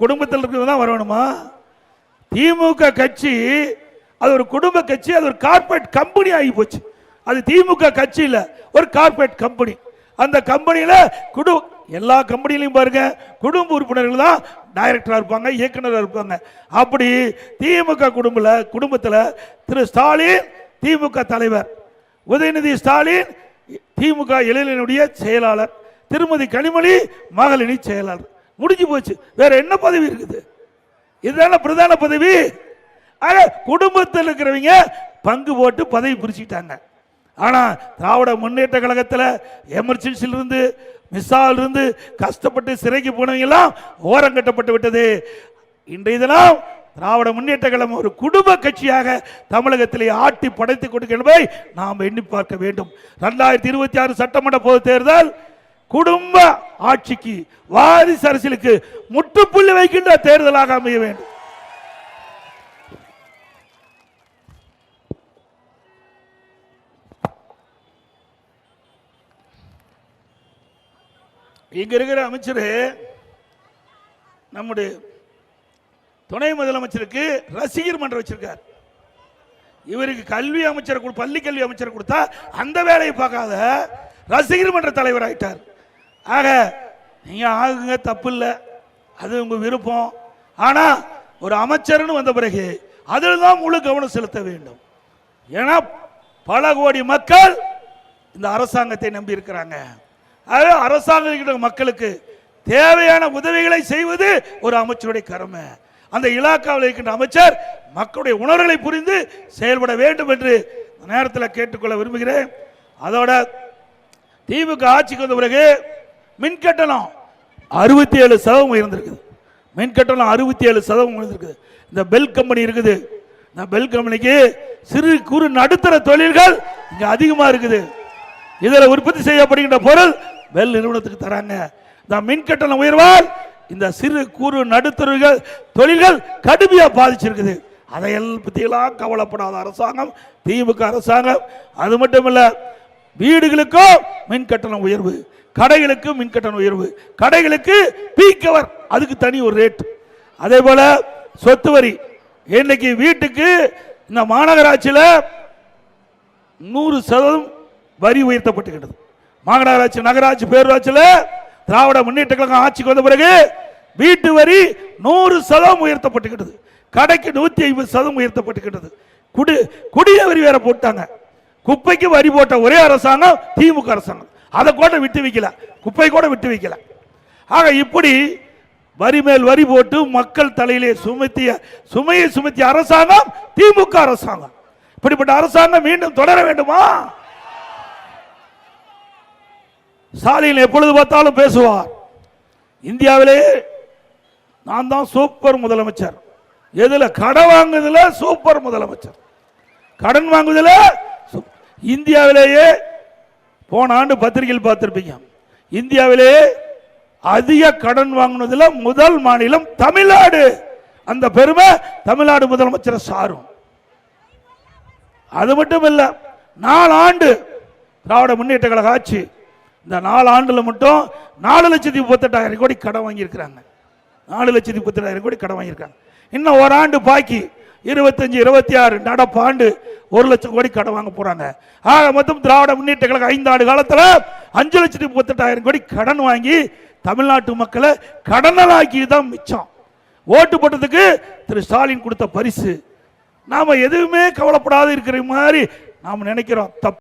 குடும்பத்தில் இருக்கிறது தான் வரணுமா? திமுக கட்சி அது ஒரு குடும்ப கட்சி, அது ஒரு கார்பரேட் கம்பெனி ஆகி போச்சு. அது திமுக கட்சி இல்ல, ஒரு கார்பரேட் கம்பெனி. அந்த கம்பெனியில எல்லா கம்பெனிலையும் பாருங்க குடும்ப உறுப்பினர்கள் தான் டைரக்டரா இருப்பாங்க, இயக்குநராக இருப்பாங்க. அப்படி திமுக குடும்பத்தில் திரு ஸ்டாலின் திமுக தலைவர், உதயநிதி ஸ்டாலின் திமுக இளைஞனுடைய செயலாளர், திருமதி கனிமொழி மகளிரணி செயலாளர். முடிஞ்சு போச்சு. வேற என்ன பதவி இருக்குது? இதுதான பிரதான பதவி. குடும்பத்தில் இருக்கிறவங்க பங்கு போட்டு பதவி பிரிச்சுட்டாங்க. ஆனா திராவிட முன்னேற்ற கழகத்தில் எமர்ஜென்சில இருந்து மிஸ்ஸால் இருந்து கஷ்டப்பட்டு சிறைக்கு போனவங்க எல்லாம் ஓரம் கட்டப்பட்டு விட்டது. இன்றைய தினம் திராவிட முன்னேற்ற கழகம் ஒரு குடும்ப கட்சியாக தமிழகத்திலே ஆட்டி படைத்துக் கொடுக்கிறதை நாம் எண்ணி பார்க்க வேண்டும். 2026 சட்டமன்ற பொது தேர்தல் குடும்ப ஆட்சிக்கு, வாரிசு அரசியலுக்கு முற்றுப்புள்ளி வைக்கின்ற தேர்தலாக அமைய வேண்டும். இங்க இருக்கிற அமைச்சர், நம்முடைய துணை முதலமைச்சருக்கு ரசிகர் மன்றம் வச்சிருக்கார். இவருக்கு கல்வி அமைச்சர், பள்ளி கல்வி அமைச்சர் கொடுத்தா அந்த வேலையை பார்க்காத ரசிகர் மன்ற தலைவர் ஆயிட்டார். ஆக நீங்க ஆகுங்க, தப்பு இல்லை, அது உங்க விருப்பம். ஆனா ஒரு அமைச்சர்னு வந்த பிறகு அதில் தான் முழு கவனம் செலுத்த வேண்டும். ஏன்னா பல கோடி மக்கள் இந்த அரசாங்கத்தை நம்பி இருக்கிறாங்க. அரசாங்க மக்களுக்கு தேவையான உதவிகளை செய்வது ஒரு அமைச்சருடைய கடமை. அந்த இலாக்காவில் இருக்கின்ற அமைச்சர் மக்களுடைய உணர்வுகளை புரிந்து செயல்பட வேண்டும் என்று நேரத்தில் கேட்டுக்கொள்ள விரும்புகிறேன். அதோட திமுக ஆட்சிக்கு வந்த பிறகு மின் கட்டணம் 67% உயர்ந்திருக்குது. மின் கட்டணம் 67% உயர்ந்திருக்குது. இந்த பெல் கம்பெனி இருக்குது, இந்த பெல் கம்பெனிக்கு சிறு குறு நடுத்தர தொழில்கள் இங்க அதிகமா இருக்குது. இதில் உற்பத்தி செய்யப்படுகின்ற பொருள் பெல் நிறுவனத்துக்கு தராங்க. இந்த மின் கட்டண உயர்வால் இந்த சிறு குறு நடுத்தர தொழில்கள் கடுமையா பாதிச்சிருக்குது. அதையெல்லாம் பற்றியெல்லாம் கவலைப்படாத அரசாங்கம் திமுக அரசாங்கம். அது மட்டும் இல்ல, வீடுகளுக்கும் மின் கட்டணம் உயர்வு, கடைகளுக்கு மின் கட்டணம் உயர்வு, கடைகளுக்கு பீக் கவர் அதுக்கு தனி ஒரு ரேட். அதே போல சொத்து வரி, இன்னைக்கு வீட்டுக்கு இந்த மாநகராட்சியில் 100% வரி உயர்த்தப்பட்டுகிறது. மாநகராட்சி, நகராட்சி, பேரூராட்சியில் திராவிட முன்னேற்ற கழகம் ஆட்சிக்கு வந்த பிறகு வீட்டு வரி 100% உயர்த்தப்பட்டுகிறது. கடைக்கு 150% உயர்த்தப்பட்டுகிறது. குடிய வரி வேற போட்டாங்க. குப்பைக்கு வரி போட்ட ஒரே அரசாங்கம் திமுக அரசாங்கம். அதை கூட விட்டு வைக்கல, குப்பை கூட விட்டு வைக்கல. ஆக இப்படி வரி மேல் வரி போட்டு மக்கள் தலையிலே சுமையை சுமத்திய அரசாங்கம் திமுக அரசாங்கம். இப்படிப்பட்ட அரசாங்கம் மீண்டும் தொடர வேண்டுமா? ஸ்டாலின் எப்பொழுது பார்த்தாலும் பேசுவார், இந்தியாவிலே நான் தான் சூப்பர் முதலமைச்சர். எதுல? கடன் வாங்குதல சூப்பர் முதலமைச்சர். கடன் வாங்குதல இந்தியாவிலேயே, போன ஆண்டு பத்திரிகையில் பார்த்திருப்பீங்க, இந்தியாவிலேயே அதிக கடன் வாங்கினதுல முதல் மாநிலம் தமிழ்நாடு. அந்த பெருமை தமிழ்நாடு முதலமைச்சரை சாரும். அது மட்டும் இல்ல, 4 ஆண்டு திராவிட முன்னேற்ற கழக ஆட்சி, இந்த 4 ஆண்டுல மட்டும் 4,38,000 கோடி கடன் வாங்கியிருக்கிறாங்க. 4,38,000 கோடி கடன் வாங்கியிருக்காங்க. இன்னும் ஒரு ஆண்டு பாக்கி 25, 26 நடப்பாண்டு 1 லட்சம் கோடி கடன் வாங்க போறாங்க. ஆக மொத்தம் திராவிட முன்னேற்ற கழகம் 5 ஆண்டு காலத்தில் 5,38,000 கோடி கடன் வாங்கி தமிழ்நாட்டு மக்களை கடனலாக்கி தான் மிச்சம். ஓட்டு போட்டதுக்கு திரு ஸ்டாலின் கொடுத்த பரிசு. நாம எதுவுமே கவலைப்படாத இருக்கிற மாதிரி நாம நினைக்கிறோம். தப்பு.